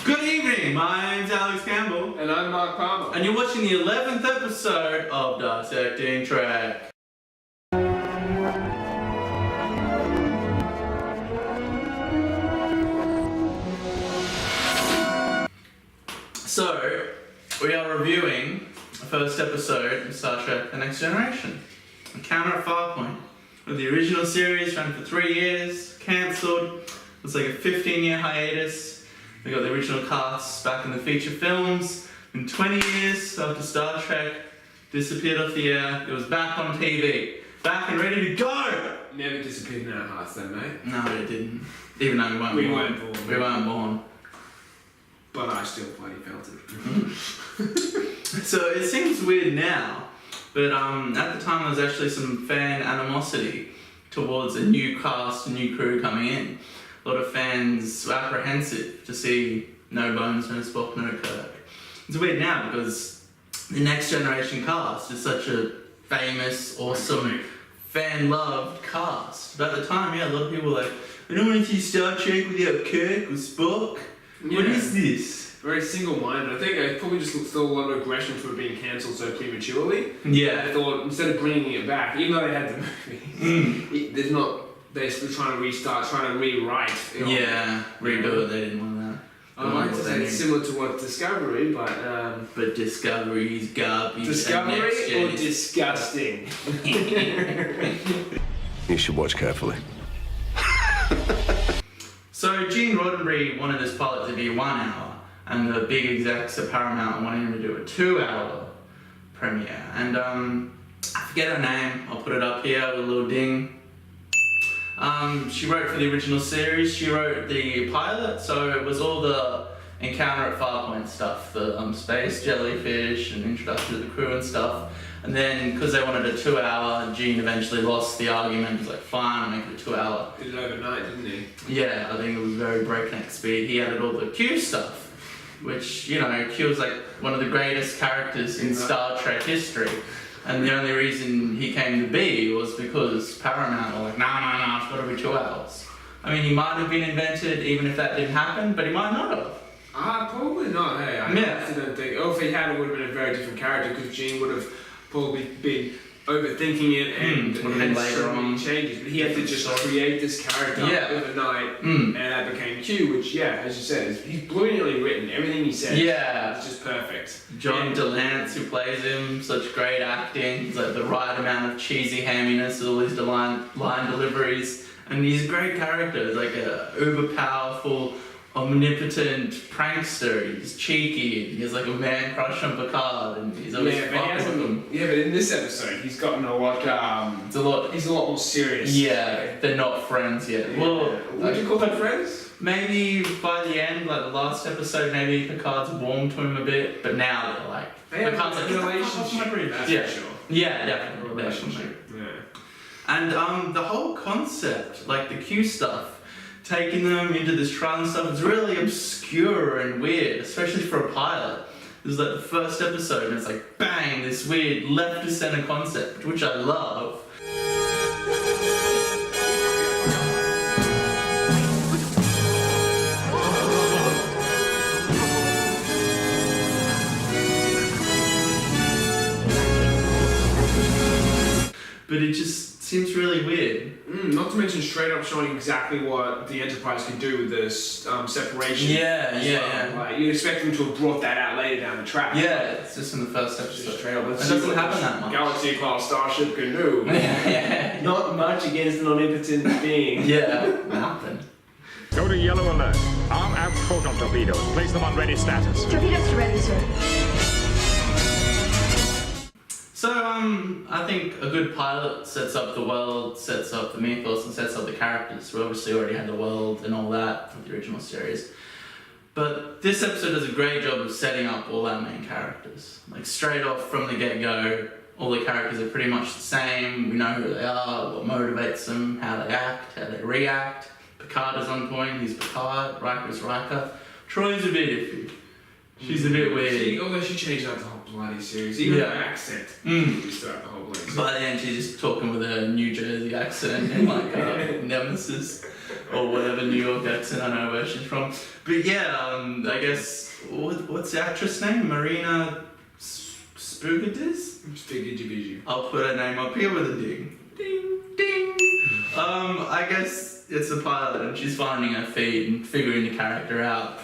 Good evening, my name's Alex Campbell. And I'm Mark Palmer. And you're watching the 11th episode of Dissecting Track. So, we are reviewing the first episode of Star Trek The Next Generation. Encounter at Farpoint. The original series ran for 3 years, cancelled. It's like a 15-year hiatus. We got the original cast back in the feature films. In 20 years after Star Trek disappeared off the air, it was back on TV. Back and ready to go! Never disappeared in our hearts though, mate. No, it didn't. Even though we weren't born. We weren't born. But I still bloody felt it. So it seems weird now, but at the time there was actually some fan animosity towards a new cast, a new crew coming in. A lot of fans were apprehensive to see no Bones, no Spock, no Kirk. It's weird now because the Next Generation cast is such a famous, awesome, fan-loved cast. But at the time, yeah, a lot of people were like, I don't want to see Star Trek without Kirk or Spock. Yeah. What is this? Very single-minded. I think I probably just saw a lot of aggression for it being cancelled so prematurely. Yeah. I thought instead of bringing it back, even though they had the movies, they're still trying to restart, trying to rewrite. Yeah, redo it. They didn't want that. I'd like to say it's similar to what Discovery, but Discovery's garbage. Discovery or disgusting? You should watch carefully. So Gene Roddenberry wanted this pilot to be 1 hour, and the big execs at Paramount wanted him to do a 2-hour premiere. And I forget her name. I'll put it up here with a little ding. She wrote for the original series. She wrote the pilot, so it was all the Encounter at Farpoint stuff, the space jellyfish and introduction to the crew and stuff. And then, because they wanted a 2-hour, Gene eventually lost the argument. He was like, fine, I'll make it a 2-hour. Did it overnight, didn't he? Yeah, I think it was very breakneck speed. He added all the Q stuff, which, you know, Q was like one of the greatest characters in Star Trek history. And the only reason he came to be was because Paramount were like, no, it's got to be 2 hours. I mean, he might have been invented even if that didn't happen, but he might not have. Probably not, hey. I honestly don't think. Or if he had, it would have been a very different character because Gene would have probably been overthinking it and so many changes. But he had to just create this character overnight and that became Q, which, as you said, he's brilliantly written. Everything he says is just perfect. John DeLance, who plays him, such great acting. He's like the right amount of cheesy hamminess with all his line deliveries. And he's a great character. He's like a uber powerful, omnipotent prankster. He's cheeky. He has like a man crush on Picard, and he's always fucking with him. Yeah, but in this episode, he's gotten a lot. He's a lot more serious. Yeah, they're not friends yet. Yeah. Well, would you call them friends? Maybe by the end, like the last epised, maybe Picard's warmed to him a bit, but now they're like Picard's like a relationship. That's for sure. Yeah, definitely relationship. Yeah. And the whole concept, like the Q stuff, taking them into this trial and stuff, it's really obscure and weird, especially for a pilot. It was like the first episode, and it's like, bang, this weird left-to-center concept, which I love. But it just seems really weird. Not to mention straight up showing exactly what the Enterprise can do with this separation. Yeah. Like, you'd expect them to have brought that out later down the track. Yeah, it's just in the first episode. Straight up. It doesn't happen that much. Galaxy-class starship can do. Yeah. Not much against an omnipotent being. Yeah, nothing. Go to yellow alert. Arm out photon torpedoes. Place them on ready status. Torpedoes ready, sir. So, I think a good pilot sets up the world, sets up the mythos, and sets up the characters. We obviously already had the world and all that from the original series. But this episode does a great job of setting up all our main characters. Like, straight off from the get-go, all the characters are pretty much the same. We know who they are, what motivates them, how they act, how they react. Picard is on point, he's Picard, Riker's Riker. Troy's a bit iffy. She's a bit weird. Although she changed up the whole bloody series, even her accent changed throughout the whole bloody series. By the end, she's just talking with a New Jersey accent and like Nemesis. or whatever New York accent, I know where she's from. But yeah, I guess, what's the actress name? Marina Spugadiz? I'll put her name up here with a ding. Ding, ding. I guess it's a pilot and she's finding her feet and figuring the character out.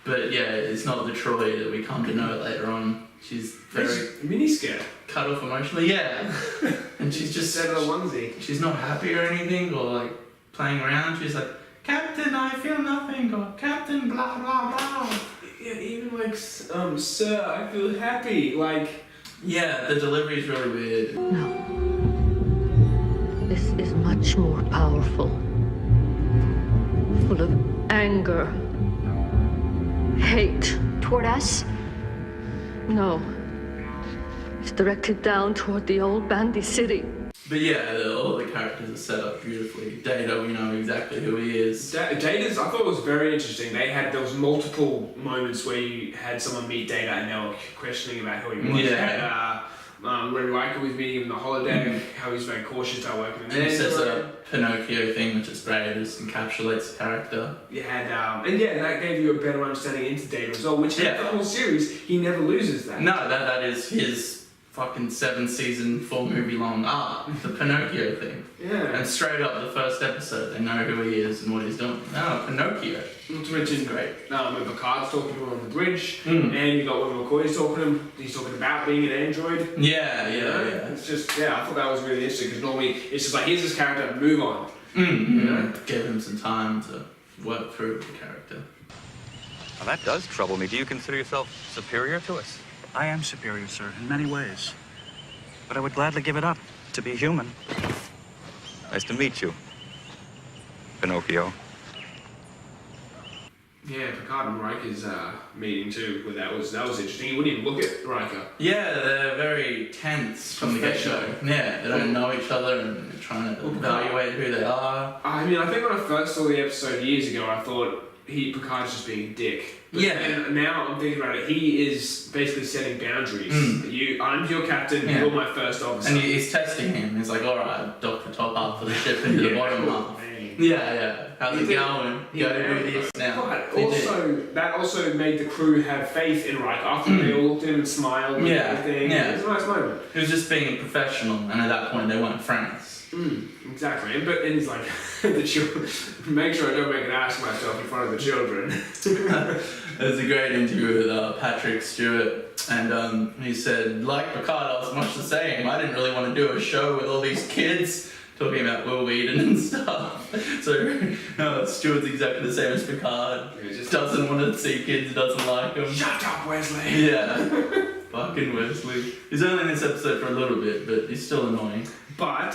But yeah, it's not the Troy that we come to know later on. She's very miniskirt, cut off emotionally, yeah. And she's just said a onesie. She's not happy or anything, or like playing around. She's like, Captain, I feel nothing, or Captain, blah blah blah. Yeah, even like, sir, I feel happy. Like, yeah, the delivery is really weird. No, this is much more powerful, full of anger, hate. Toward us? No. It's directed down toward the old Bandy City. But yeah, all the characters are set up beautifully. Data, we know exactly who he is. Data's, I thought it was very interesting. There was multiple moments where you had someone meet Data and they were questioning about who he was. Yeah. When Riker was meeting him in the holodeck, how he's very cautious about working with And he says a Pinocchio thing, which is great. It just encapsulates the character. You had, and yeah, that gave you a better understanding into Data as well, which in the whole series, he never loses that. No, that is his fucking 7-season, 4-movie long arc, the Pinocchio thing. Yeah. And straight up the first episode, they know who he is and what he's doing. No, Pinocchio. Not to mention, great. When Picard's talking to him on the bridge, and you got when McCoy's talking to him, he's talking about being an android. Yeah. It's just, I thought that was really interesting because normally it's just like, here's this character, move on. You know? Give him some time to work through the character. Well, that does trouble me. Do you consider yourself superior to us? I am superior, sir, in many ways. But I would gladly give it up to be human. Nice to meet you, Pinocchio. Yeah, Picard and Riker's meeting too, where that was interesting. He wouldn't even look at Riker. Yeah, they're very tense from the get-go. Yeah, they don't know each other and they're trying to evaluate who they are. I mean, I think when I first saw the episode years ago, I thought Picard's just being a dick. But and now I'm thinking about it, he is basically setting boundaries. I'm your captain, you're my first officer. And he's testing him. He's like, alright, dock the top half of the ship into the bottom half. Yeah. How's it going? Go do this now. But that also made the crew have faith in Riker after they all looked at him and smiled and everything. Yeah. It was a nice moment. He was just being professional, and at that point they weren't friends. Exactly. And he's like, the children, make sure I don't make an ass of myself in front of the children. There's a great interview with Patrick Stewart, and he said, like Picard, I was much the same. I didn't really want to do a show with all these kids talking about Will Wheaton and stuff. So Stewart's exactly the same as Picard. He just doesn't want to see kids, doesn't like them. Shut up, Wesley! Yeah. Fucking Wesley. He's only in this episode for a little bit, but he's still annoying. But,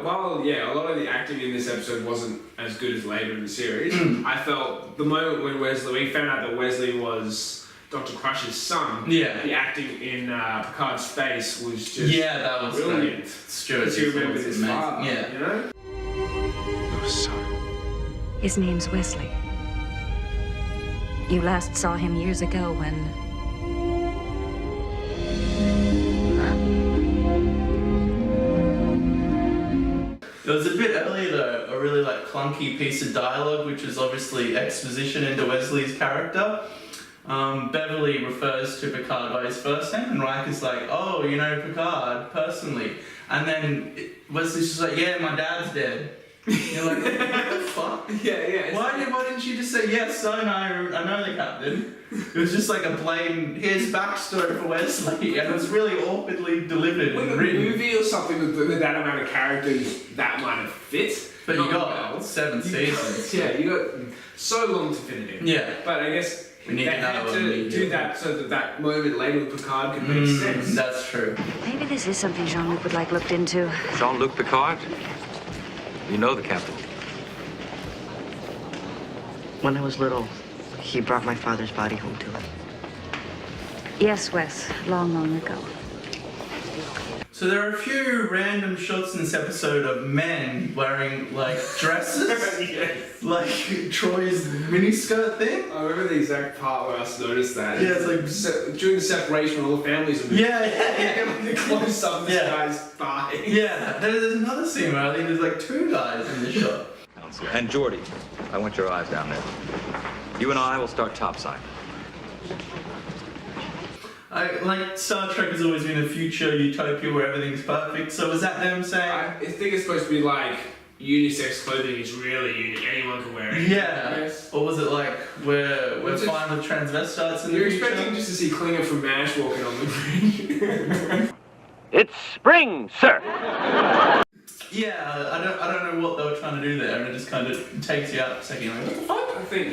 while, a lot of the acting in this episode wasn't as good as later in the series, I felt the moment when we found out that Wesley was Dr. Crusher's son, the acting in Picard's face was just that was brilliant. Stuart, he remembered his father, you know? Your son. His name's Wesley. You last saw him years ago when... There was a bit earlier though, a really clunky piece of dialogue, which is obviously exposition into Wesley's character. Beverly refers to Picard by his first name, and Riker's like, oh, you know Picard, personally. And then Wesley's just like, yeah, my dad's dead. You're like, what the fuck? Yeah. Why didn't you just say, yes, son, I know the captain? It was just like a plain, here's backstory for Wesley, and it was really awkwardly delivered and written. A movie or something with that amount of characters, that might have fit. But you got 7 seasons. You got so long to fit it in. Yeah. But I guess we need they had to do that so that moment later with Picard could make sense. That's true. Maybe this is something Jean-Luc would like looked into. Jean-Luc Picard? You know the captain. When I was little, he brought my father's body home to him. Yes, Wes. Long, long ago. So there are a few random shots in this episode of men wearing dresses, like Troy's miniskirt thing. I remember the exact part where I noticed that. Yeah, it's like during the separation when all the families are moving. Yeah. The close up this guy's thigh. Yeah, there's another scene where I think there's 2 guys in the shot. And Geordie, I want your eyes down there. You and I will start topside. Like Star Trek has always been a future utopia where everything's perfect. So was that them saying? I think it's supposed to be like unisex clothing is really unique. Anyone can wear it. Yeah. Yes. Or was it like we're fine with transvestites in the You're future? expecting just to see Klinger from MASH walking on the bridge. It's spring, sir. Yeah, I don't know what they were trying to do there, and it just kind of takes you out for a second. Like, what the fuck? I think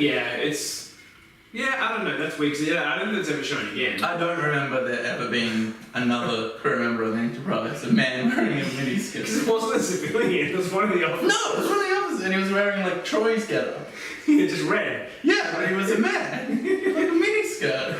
I don't know. That's weird. 'Cause, I don't think it's ever shown again. I don't remember there ever being another crew member of the Enterprise, a man wearing a miniskirt. Because it wasn't a civilian. It was one of the officers. No, it was one of the officers, and he was wearing like Troy's getup. It's just red. Yeah, but he was a man, like a miniskirt.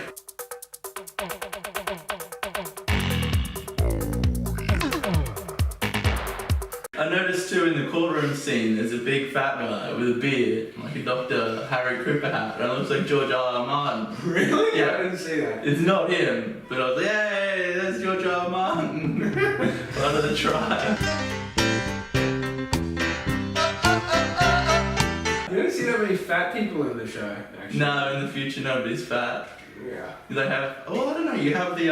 I noticed too in the courtroom scene, there's a big fat guy with a beard, like a Dr. Harry Cooper hat, and it looks like George R. Martin. Really? Yeah. I didn't see that. It's not him, but I was like, hey, that's George R. Martin. Part of the trial. You don't see that many fat people in the show, actually. No, in the future nobody's fat. Yeah. They have, oh, I don't know, you have the,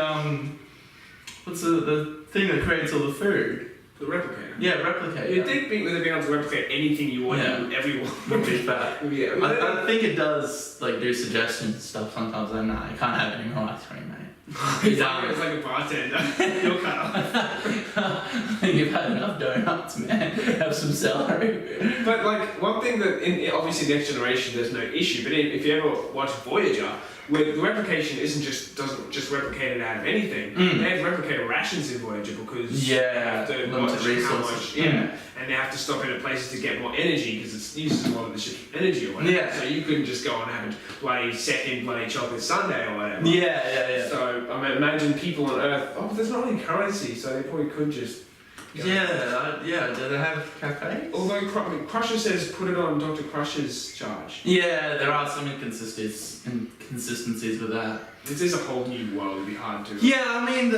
what's the thing that creates all the food? The replicator. Yeah, replicator. You'd think with it being able to replicate anything you want, Yeah. everyone Would be fat. Yeah. I think it does like do suggestions and stuff sometimes. I'm not. You can't have any more ice cream, mate. It's like a bartender. You'll cut off. You've had enough donuts, man. Have some celery. But like one thing that obviously Next Generation there's no issue, but if you ever watch Voyager, where the replication doesn't just replicate it out of anything. They have replicator rations in Voyager because they have to watch how much, and they have to stop in at places to get more energy because it uses a lot of the ship's energy or whatever. Yeah. So you couldn't just go and have a bloody chocolate sundae or whatever. Yeah. So I mean, imagine people on Earth. Oh, but there's not any currency, so they probably could just. Yeah. Do they have cafes? Although Crusher says put it on Dr. Crusher's charge. Yeah, there are some inconsistencies with that. This is a whole new world. It'd be hard to. Yeah, I mean,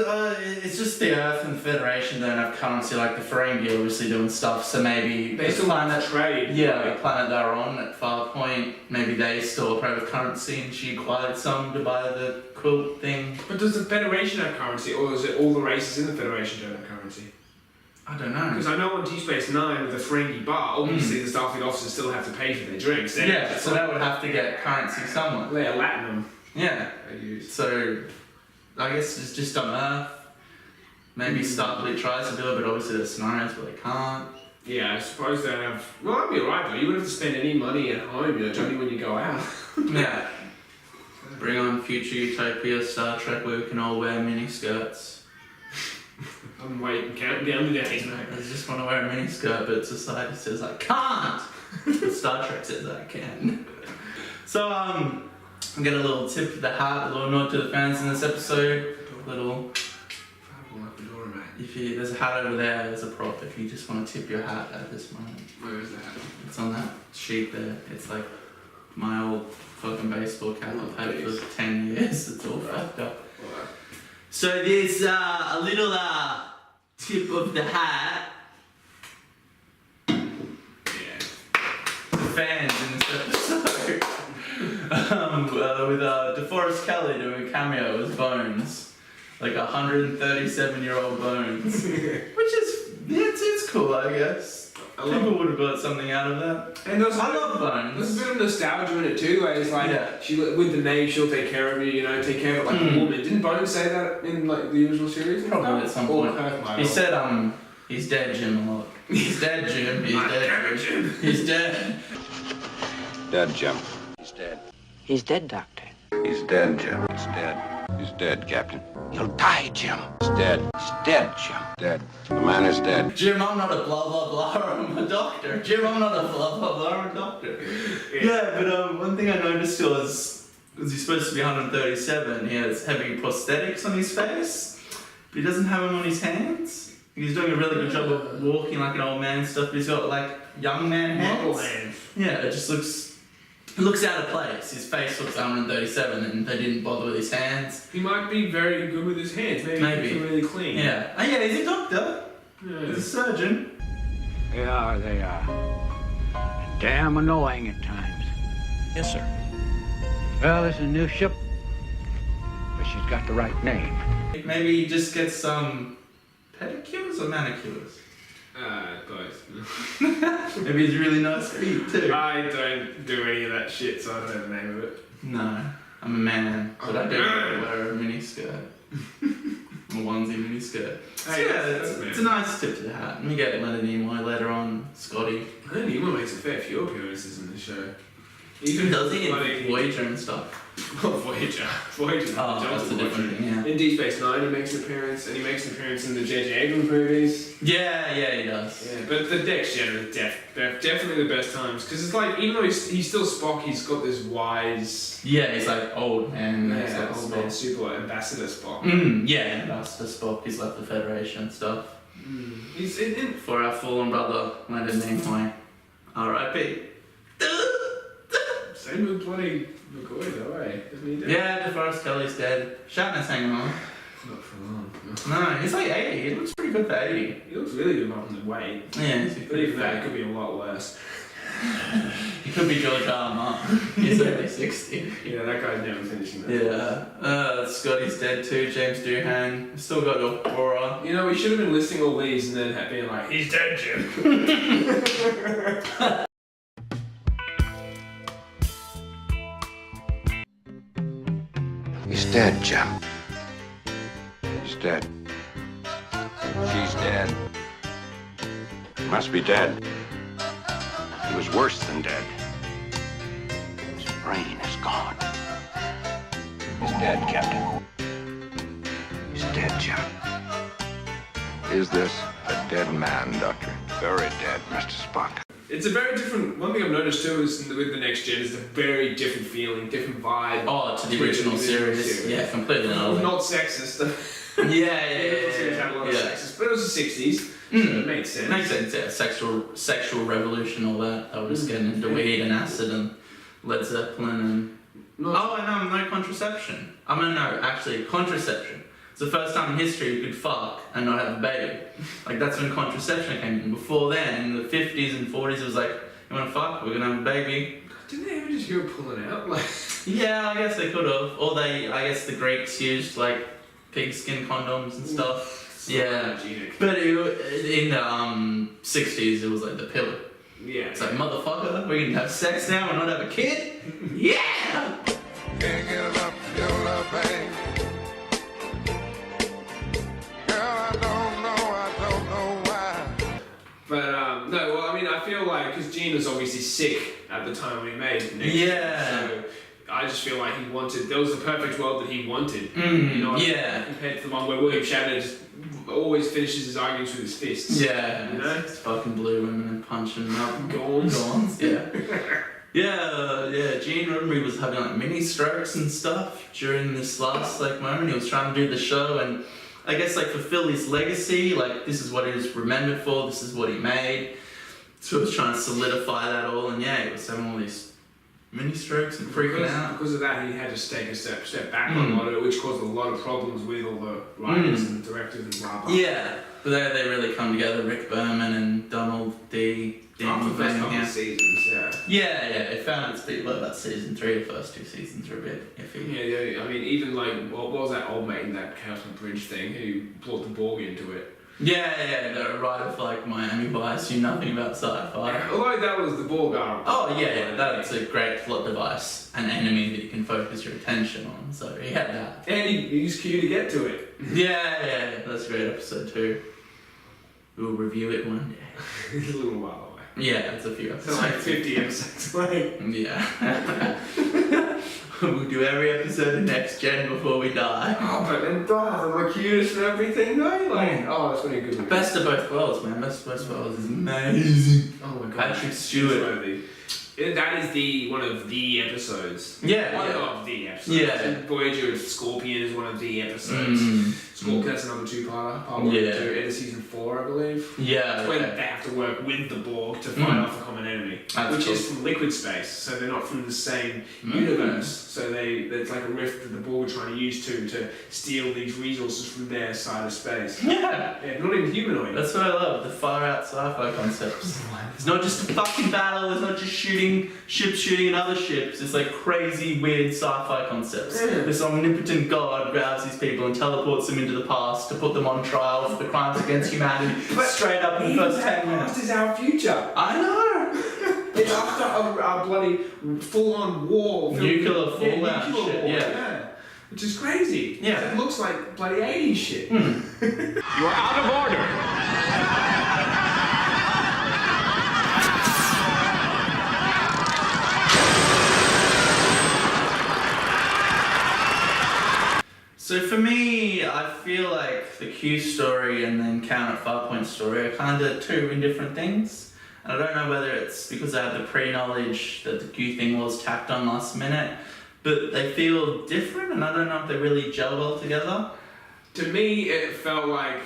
it's just the Earth and the Federation don't have currency like the Ferengi obviously doing stuff, so maybe They the still planet trade. Yeah, the planet they're on at Farpoint, maybe they still operate with currency and she acquired some to buy the quilt thing. But does the Federation have currency, or is it all the races in the Federation don't have currency? I don't know. Because I know on Deep Space Nine with the Ferengi bar, obviously the Starfleet officers still have to pay for their drinks. Yeah, so they would have to get currency somewhere. They're Latinum. Yeah. They use. So, I guess it's just on Earth. Maybe Starfleet tries to do it, but obviously there's scenarios where they can't. Yeah, I suppose they don't have. Well, that'd be alright though. You wouldn't have to spend any money at home. It's only when you go out. Yeah. Bring on future utopia Star Trek where we can all wear mini skirts. I'm waiting, counting down the days, mate. I just want to wear a miniskirt, but society says I can't. But Star Trek says I can. So I'm gonna a little tip of the hat, a little nod to the fans in this episode. A little. If you, there's a hat over there, there's a prop. If you just want to tip your hat at this moment. Where is that? It's on that sheet there. It's like my old fucking baseball cap I've had for 10 years. It's all fucked up. Right. So there's a little tip of the hat. Yeah. The fans in this episode. With DeForest Kelly doing a cameo as Bones. Like 137-year-old Bones. Which is, it's cool, I guess. People would have got something out of that. And I love Bones. There's a bit of nostalgia in it too, where it's like, she with the name, she'll take care of you, you know, take care of it like a woman. Didn't Bones say that in like the original series? Probably at some point. He said, he's dead, Jim, a lot. He's dead, Jim. He's dead, Jim. He's dead. Dead, Jim. He's dead. He's dead, Doctor. He's dead, Jim. He's dead. He's dead, Captain. He'll die, Jim. He's dead. He's dead, Jim. Dead. The man is dead. Jim, I'm not a blah blah blah, I'm a doctor. Jim, I'm not a blah blah blah, I'm a doctor. Yeah, but one thing I noticed was, because he's supposed to be 137, he has heavy prosthetics on his face, but he doesn't have them on his hands. He's doing a really good job of walking like an old man and stuff, but he's got like young man hands. Yeah, it just looks out of place. His face looks 137 and they didn't bother with his hands. He might be very good with his hands. Maybe. He's really clean. Yeah. Oh yeah, he's a doctor. Yeah. He's a surgeon. They are. Damn annoying at times. Yes, sir. Well, this is a new ship, but she's got the right name. Maybe just get some pedicures or manicures. Both. Maybe it's really nice feet too. I don't do any of that shit, so I don't know the name of it. No, I'm a man, but I do wear a mini skirt. A onesie mini skirt. Hey, yeah, it's a nice tip to the hat. And we get Leonard Nimoy later on, Scotty. Leonard Nimoy makes a fair few appearances in the show. Even does he in Voyager and stuff? Voyager. Voyager. Oh, that's a different thing, yeah. In Deep Space Nine he makes an appearance, and he makes an appearance in the J.J. Abrams movies. Yeah, he does. Yeah, but the Next Gen are definitely the best times, because it's like, even though he's still Spock, he's got this wise... Yeah, he's like old man. Yeah, old man, super ambassador Spock. Yeah, ambassador Spock, he's like the Federation and stuff. He's in... For our fallen brother, Leonard Nimoy. R.I.P. Same with bloody McCoy though, eh? Isn't he dead? Yeah, DeForest Kelly's dead. Shatner's hanging on. Not for long. No, he's like 80. He looks pretty good for 80. He looks really good on the weight. Yeah, he's But even that, it could be a lot worse. He could be George R. Martin. He's only 60. Yeah, that guy's never finishing that. Yeah. Scotty's dead too, James Doohan. Still got Uhura. You know, we should have been listing all these and then being like, he's dead, Jim. He's dead, Jim. He's dead. She's dead. Must be dead. He was worse than dead. His brain is gone. He's dead, Captain. He's dead, Jim. Is this a dead man, Doctor? Very dead, Mr. Spock. It's a very different... One thing I've noticed too is with the Next Gen is a very different feeling, different vibe. Oh, to the original series. Yeah, completely. Not sexist. Yeah. Had a lot of sexist, but it was the 60s, so it made sense. Makes sense, yeah. Sexual revolution, all that. I was getting into weed and acid and Led Zeppelin and... no contraception. Actually, contraception. It's the first time in history you could fuck and not have a baby. Like, that's when contraception came in. Before then, in the 50s and 40s, it was like, you wanna fuck? We're gonna have a baby. Didn't they ever just hear it pulling out? Like... Yeah, I guess they could have. Or I guess the Greeks used, like, pigskin condoms and stuff. Yeah. But in the 60s, it was like the pill. Yeah. It's like, motherfucker, we can have sex now and not have a kid? Yeah! Can't get enough of your love, babe. But, no, well, I mean, I feel like, because Gene was obviously sick at the time when he made Next Yeah. Gen, so I just feel like that was the perfect world that he wanted. Yeah. Compared to the one where William Shatner just always finishes his arguments with his fists. Yeah. You know? It's fucking blue women and punching them up. Gawns. Yeah. Yeah, Gene Roddenberry was having like mini strokes and stuff during this last moment. He was trying to do the show and I guess fulfill his legacy, this is what he was remembered for, this is what he made. So he was trying to solidify that all and he was having all these mini strokes and freaking out. Because of that, he had to take a step back on a lot of it, which caused a lot of problems with all the writers and directors and blah blah. Yeah, but they really come together, Rick Berman and Donald D. After the first couple of seasons, Yeah, it found its feet about season 3, the first 2 seasons were a bit iffy. Yeah, I mean, even what was that old mate in that Chaos on the Bridge thing who brought the Borg into it? Yeah, the writer for Miami Vice knew nothing about sci-fi. Although that was the Borg arc. Oh yeah, that's a great plot device, an enemy that you can focus your attention on, so he had that. And he used Q to get to it. Yeah, that's a great episode too. We'll review it one day. It's a little while away. Yeah, it's a few episodes. It's 50 episodes away. Yeah. We'll do every episode of Next Gen before we die. Oh, but then the cutest and everything, though. It's gonna be a good one. Best of both worlds, man. Best of both worlds is amazing. Oh my god. Patrick Stewart. That is one of the episodes. Yeah. One of the episodes. Yeah. And Voyager of Scorpion is one of the episodes. Scorpion, that's another two-parter. Part 1 and 2, end of season 4, I believe. Yeah. It's when they have to work with the Borg to fight off a common enemy, which is from liquid space, so they're not from the same universe. So there's like a rift that the Borg are trying to use to steal these resources from their side of space. Yeah. Yeah, not even humanoid. That's what I love, the far out sci-fi concepts. It's not just a fucking battle, it's not just ships shooting at other ships, it's like crazy, weird sci-fi concepts. Yeah. This omnipotent god grabs these people and teleports them into the past to put them on trial for the crimes against humanity straight up in the first 10 minutes. Past is our future. I know! It's after a bloody full-on war. Nuclear fallout nuclear shit, war, yeah. Which is crazy. Yeah. It looks like bloody 80s shit. You are out of order. So for me, I feel like the Q story and the Encounter at Farpoint story are kind of two indifferent things. And I don't know whether it's because I have the pre-knowledge that the Q thing was tacked on last minute, but they feel different and I don't know if they really gel well together. To me, it felt like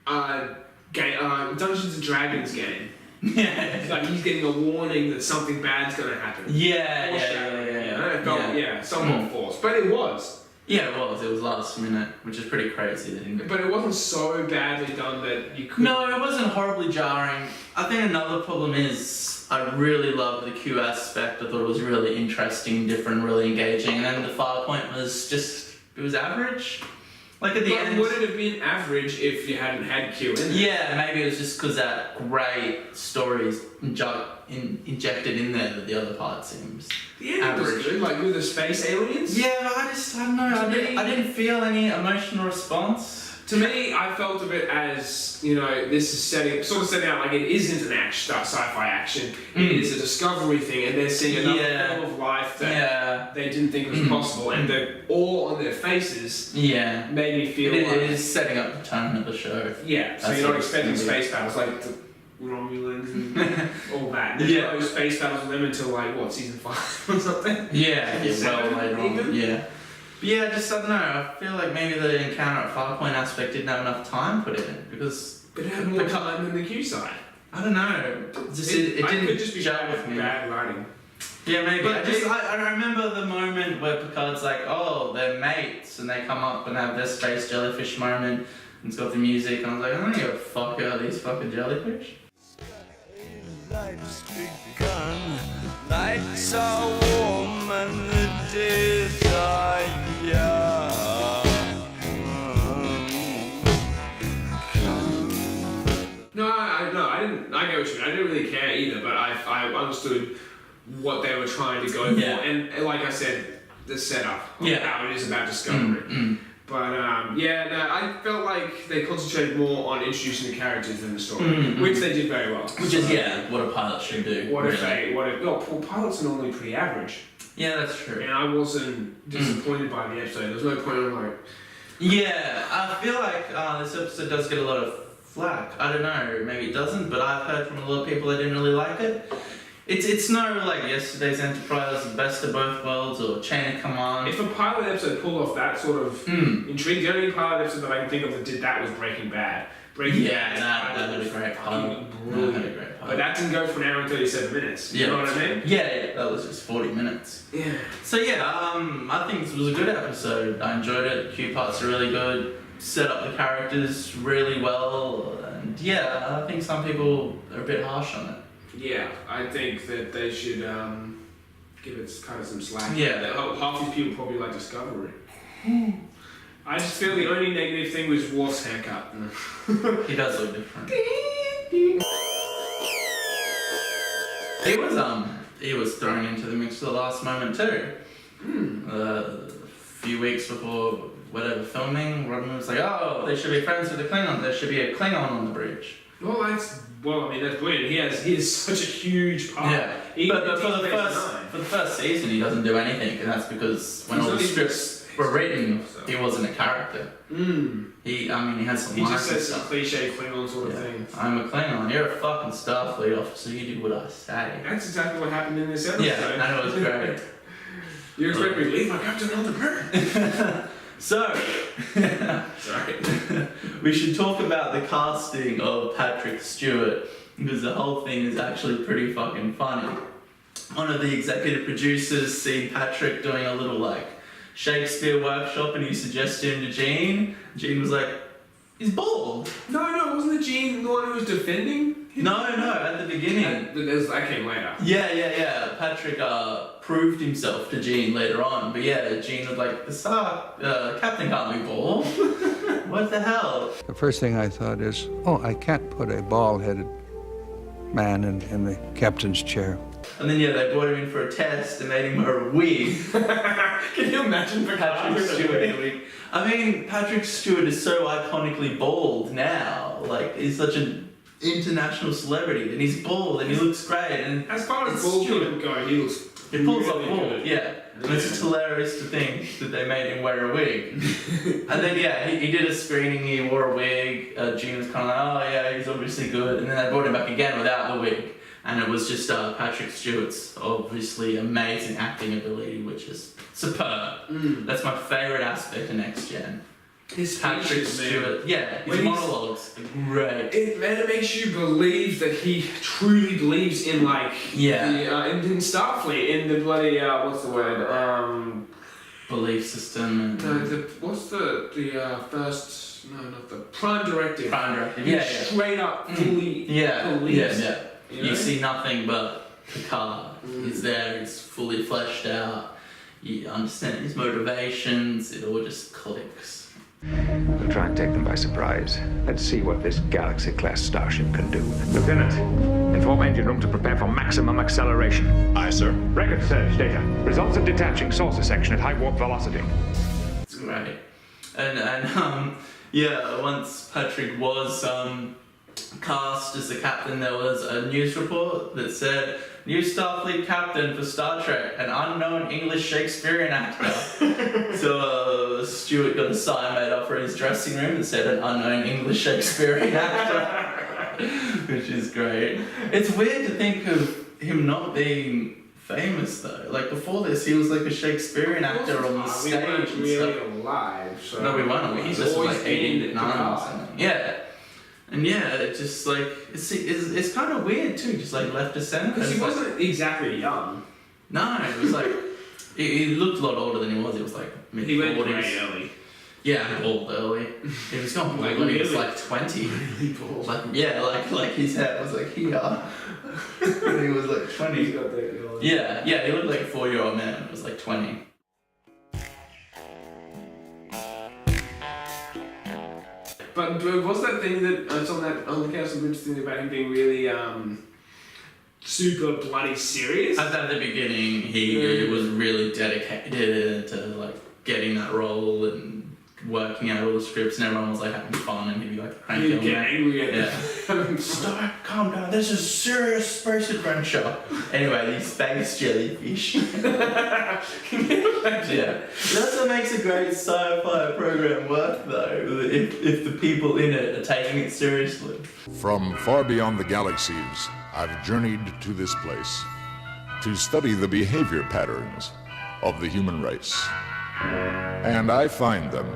a Dungeons and Dragons game. Yeah. Like he's getting a warning that something bad's going to happen. Yeah. You know, it felt, somewhat forced. But it was. Yeah, it was last minute, which is pretty crazy. But it wasn't so badly done that you couldn't... No, it wasn't horribly jarring. I think another problem is I really loved the Q aspect. I thought it was really interesting, different, really engaging. And then the Farpoint was just, it was average. Like at the end... would it have been average if you hadn't had Q in there? Yeah, maybe it was just because that great story's injected in there that the other part seems The end was good, like with the space aliens. Yeah, I don't know. I didn't feel any emotional response. To me, I felt of it as, you know, this is setting out like it isn't an sci-fi action. It is a discovery thing, and they're seeing another form of life that they didn't think was possible, and the awe on their faces made me feel like... It is setting up the tone of the show. Yeah, so you're not expecting space battles like the Romulans and all that. There's no space battles with them until like, what, season 5 or something? Yeah, well later on, yeah. But yeah, just, I don't know, I feel like maybe the Encounter at Farpoint aspect didn't have enough time put in, because... But it had more time than the Q side. I don't know, it didn't just be gel with me. Bad writing. Yeah, maybe. But I remember the moment where Picard's like, oh, they're mates, and they come up and have their space jellyfish moment, and it's got the music, and I was like, I don't give a fuck about these fucking jellyfish. Life's begun, nights are warm and the days are young. No, I didn't. I get what you mean. I didn't really care either, but I understood what they were trying to go for, and like I said, the setup of how it is about discovery. But I felt like they concentrated more on introducing the characters than the story, which they did very well. Which is what a pilot should do. Pilots are normally pretty average. Yeah, that's true. And I wasn't disappointed by the episode. There was no point in like. Yeah, I feel like this episode does get a lot of flack. I don't know, maybe it doesn't, but I've heard from a lot of people that didn't really like it. It's no like Yesterday's Enterprise, Best of Both Worlds, or Chain of Command. If a pilot episode pulled off that sort of intrigue, the only pilot episode that I can think of that did that was Breaking Bad. That had a great pilot. But that didn't go for an hour and 37 minutes. You know what I mean? Yeah, that was just 40 minutes. Yeah. So I think this was a good episode. I enjoyed it. The Q parts are really good. Set up the characters really well, and I think some people are a bit harsh on it. Yeah, I think that they should give it kind of some slack. Yeah. Half these people probably like Discovery. I just feel the only negative thing was Worf's haircut. He does look different. He was thrown into the mix at the last moment too. A few weeks before whatever filming, Rodman was like, oh, they should be friends with the Klingons. There should be a Klingon on the bridge. Well, that's brilliant. He is such a huge part. Yeah, but for the first season, he doesn't do anything, and that's because when all the scripts But written, he wasn't a character. He had some He just says some stuff. cliche Klingon sort of thing. I'm a Klingon. You're a fucking Starfleet officer. You do what I say. That's exactly what happened in this episode. Yeah, and it was great. You expect me to leave my captain on the bird? So, Sorry. we should talk about the casting of Patrick Stewart, because the whole thing is actually pretty fucking funny. One of the executive producers seen Patrick doing a little Shakespeare workshop, and he suggested him to Gene. Gene was like, he's bald. No, wasn't the Gene the one who was defending him? No, at the beginning. That came later. Yeah. Patrick proved himself to Gene later on, but yeah, Gene was like, the captain can't be bald. What the hell? The first thing I thought is, I can't put a bald-headed man in the captain's chair. And then they brought him in for a test and made him wear a wig. Can you imagine Patrick Stewart in a wig? Patrick Stewart is so iconically bald now. He's such an international celebrity, and he's bald, and he looks great. And as far as bald people go, he looks. It pulls off bald, good. yeah. And it's just hilarious to think that they made him wear a wig. And then he did a screening. He wore a wig. Gene was kind of like, he's obviously good. And then they brought him back again without the wig. And it was just Patrick Stewart's obviously amazing acting ability, which is superb. That's my favourite aspect of Next Gen. His Patrick Stewart, his monologues are great. It makes you believe that he truly believes in in Starfleet, in the bloody what's the word? Belief system. What's the first? No, not the Prime Directive. Prime Directive. He straight up fully believes. Yeah. You see nothing but Picard. He's there. He's fully fleshed out. You understand his motivations. It all just clicks. We'll try and take them by surprise. Let's see what this Galaxy-class starship can do. Lieutenant, inform engine room to prepare for maximum acceleration. Aye, sir. Record search data. Results of detaching saucer section at high warp velocity. It's great. And once Patrick was cast as the captain, there was a news report that said, new Starfleet captain for Star Trek, an unknown English Shakespearean actor. So Stewart got a sign made up for his dressing room that said, an unknown English Shakespearean actor. Which is great. It's weird to think of him not being famous though. Before this, he was like a Shakespearean actor on the stage. We weren't really alive. So no, we weren't alive. He's this was always 89 or something. Yeah. And it's just it's kind of weird too, just left to center. Because he wasn't exactly young. No, it was he looked a lot older than he was. He was mid-40s. He went grey early. Yeah, bald early. He was gone bald when he was 20. Really bald. His head was here. He was 20. He's got that going. Yeah, he looked like a 4-year-old man. It was 20. But was that thing that it's on the Castle Bridge thing about him being really super bloody serious? At the beginning, he was really dedicated to getting that role and working out all the scripts, and everyone was having fun, and he'd be cranky on get angry at them. Stop, calm down. This is a serious space adventure. Anyway, these space jellyfish. That's what makes a great sci-fi program work, though. If the people in it are taking it seriously. From far beyond the galaxies, I've journeyed to this place to study the behavior patterns of the human race. And I find them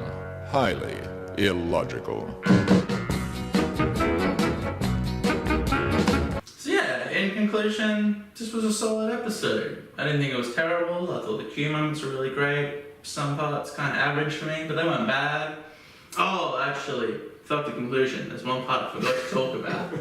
highly illogical. So in conclusion, this was a solid episode. I didn't think it was terrible. I thought the Q moments were really great. Some parts kind of average for me, but they weren't bad. Oh, actually, fuck the conclusion. There's one part I forgot to talk about.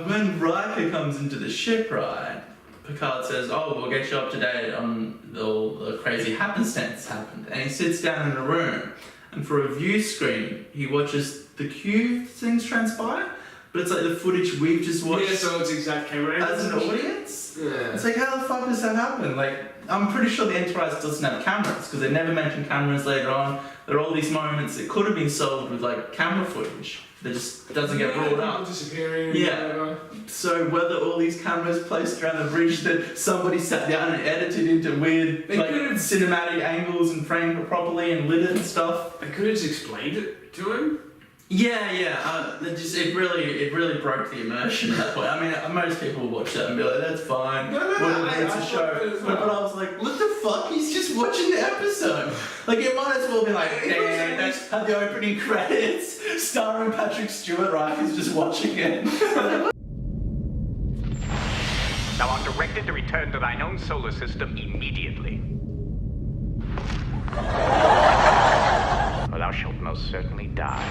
When Riker comes into the ship, right? Picard says, we'll get you up to date on all the crazy happenstance happened. And he sits down in a room, and for a view screen, he watches the Q things transpire. but it's like the footage we've just watched. Yeah, so it's exact camera angles. As an audience? Yeah. It's like, how the fuck does that happen? Like, I'm pretty sure the Enterprise doesn't have cameras, because they never mention cameras later on. There are all these moments that could have been solved with, like, camera footage that just doesn't get brought up. Disappearing. Yeah. So whether all these cameras placed around the bridge that somebody sat down and edited into weird, like, cinematic angles and framed it properly and lit it and stuff. They could have just explained it to him. Yeah. It really broke the immersion at that point. I mean, most people would watch that and be like, that's fine. No, it's a show. But I was like, what the fuck? He's just watching the episode. Like, it might as well be like, damn, that's had the opening credits starring Patrick Stewart, right? He's just watching it. Thou art directed to return to thine own solar system immediately. Or thou shalt most certainly die.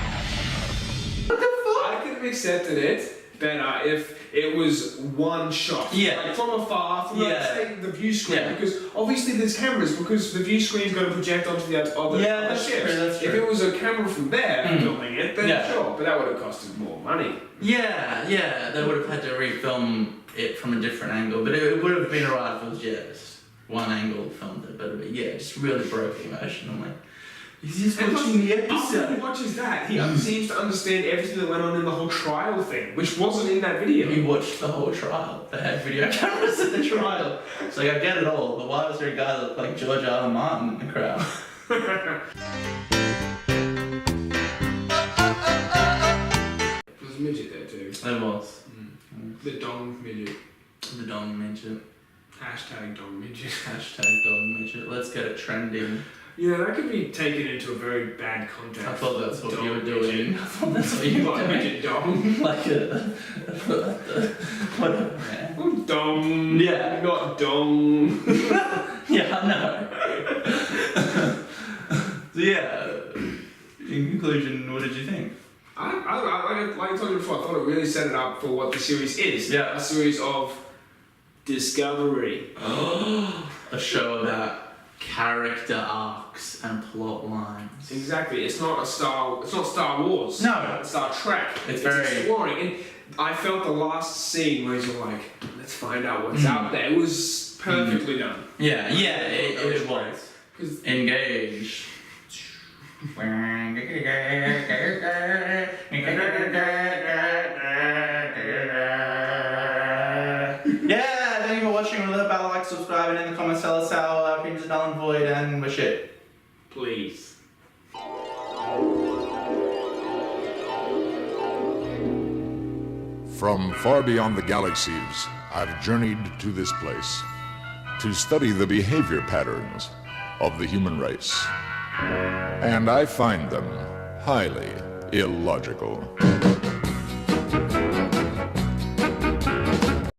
What the fuck? I could have accepted it better if it was one shot. Yeah. Like from afar, from say, the view screen. Yeah. Because obviously there's cameras, because the view screen's going to project onto the other that's ships. true, that's true. If it was a camera from there filming it, then sure, but that would have costed more money. Yeah, they would have had to refilm it from a different angle, but it would have been alright if it was just one angle filmed it, but it just really broke the emotion. I'm like, he's just watching the episode. After he watches that, he seems to understand everything that went on in the whole trial thing, which wasn't in that video. He watched the whole trial. They had video cameras at the trial. It's like, I get it all, but why was there a guy that looked like George R. R. Martin in the crowd? There's a midget there too. There was. The dong midget. The dong midget. Hashtag dong midget. Hashtag dong midget. Let's get it trending. Yeah, that could be taken into a very bad context. I thought that's what you were doing. I thought that's what you were doing. Midget dong. Like whatever, man. Dong. Yeah. Not dong. Yeah, I know. So yeah, in conclusion, what did you think? Like I told you before, I thought it really set it up for what the series is. Yeah. A series of discovery. A show about character arcs and plot lines. Exactly. It's not Star Wars. No. It's Star Trek. It's very exploring. And I felt the last scene where he's like, let's find out what's out there. It was perfectly done. Yeah, it was. Engage. Yeah, thank you for watching. Remember to like, subscribe, and in the comments tell us how our opinions are null and void, and we're shit. Please. From far beyond the galaxies, I've journeyed to this place to study the behavior patterns of the human race. And I find them highly illogical.